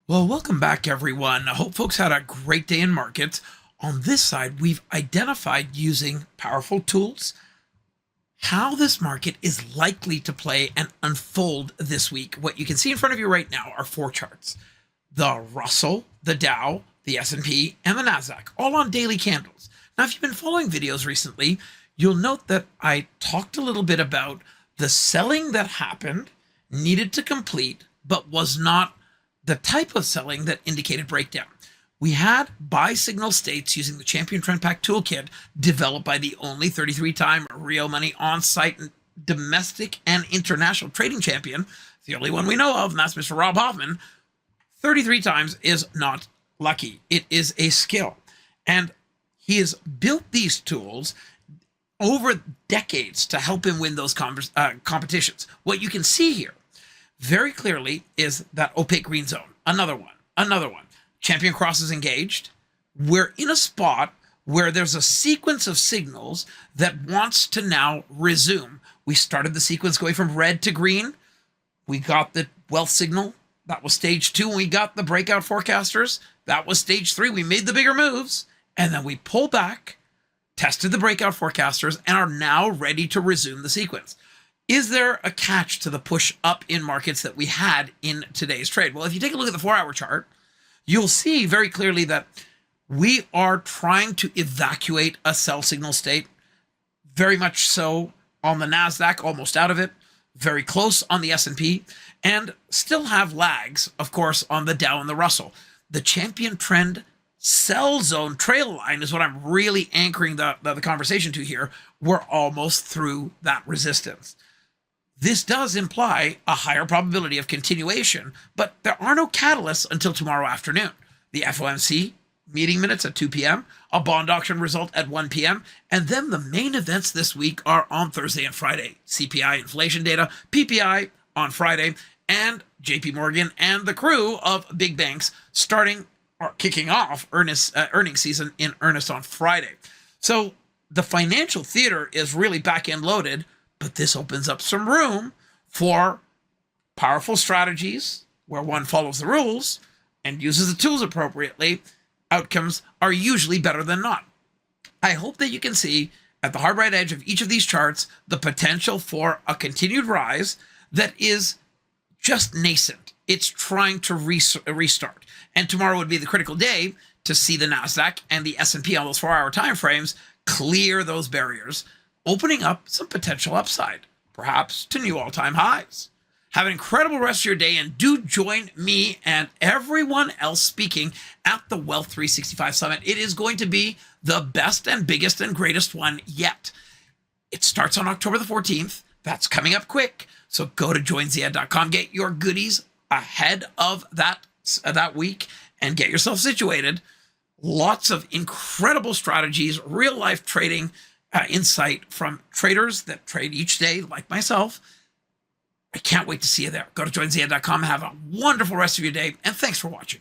Well, welcome back, everyone. I hope folks had a great day in markets. On this side, we've identified using powerful tools how this market is likely to play and unfold this week. What you can see in front of you right now are four charts: the Russell, the Dow, the S&P, and the Nasdaq, all on daily candles. Now, if you've been following videos recently, you'll note that I talked a little bit about the selling that happened, needed to complete, but was not the type of selling that indicated breakdown. We had buy signal states using the Champion Trend Pack Toolkit developed by the only 33-time real money on-site domestic and international trading champion, the only one we know of, and that's Mr. Rob Hoffman. 33 times is not lucky. It is a skill. And he has built these tools over decades to help him win those competitions. What you can see here very clearly is that opaque green zone. Another one. Champion cross is engaged. We're in a spot where there's a sequence of signals that wants to now resume. We started the sequence going from red to green. We got the wealth signal. That was stage 2. We got the breakout forecasters. That was stage 3. We made the bigger moves. And then we pulled back, tested the breakout forecasters, and are now ready to resume the sequence. Is there a catch to the push up in markets that we had in today's trade? Well, if you take a look at the 4-hour chart, you'll see very clearly that we are trying to evacuate a sell signal state, very much so on the Nasdaq, almost out of it, very close on the S&P, and still have lags, of course, on the Dow and the Russell. The champion trend sell zone trail line is what I'm really anchoring the conversation to here. We're almost through that resistance. This does imply a higher probability of continuation, but there are no catalysts until tomorrow afternoon. The FOMC meeting minutes at 2 p.m., a bond auction result at 1 p.m., and then the main events this week are on Thursday and Friday. CPI inflation data, PPI on Friday, and JP Morgan and the crew of big banks starting or kicking off earnings season in earnest on Friday. So the financial theater is really back-end loaded, but this opens up some room for powerful strategies where one follows the rules and uses the tools appropriately. Outcomes are usually better than not. I hope that you can see at the hard right edge of each of these charts the potential for a continued rise that is just nascent. It's trying to restart. And tomorrow would be the critical day to see the Nasdaq and the S&P on those 4-hour time frames clear those barriers, opening up some potential upside, perhaps to new all-time highs. Have an incredible rest of your day, and do join me and everyone else speaking at the Wealth 365 Summit. It is going to be the best and biggest and greatest one yet. It starts on October the 14th. That's coming up quick. So go to joinzia.com, get your goodies ahead of that week, and get yourself situated. Lots of incredible strategies, real-life trading, insight from traders that trade each day, like myself. I can't wait to see you there. Go to joinzia.com. Have a wonderful rest of your day, and thanks for watching.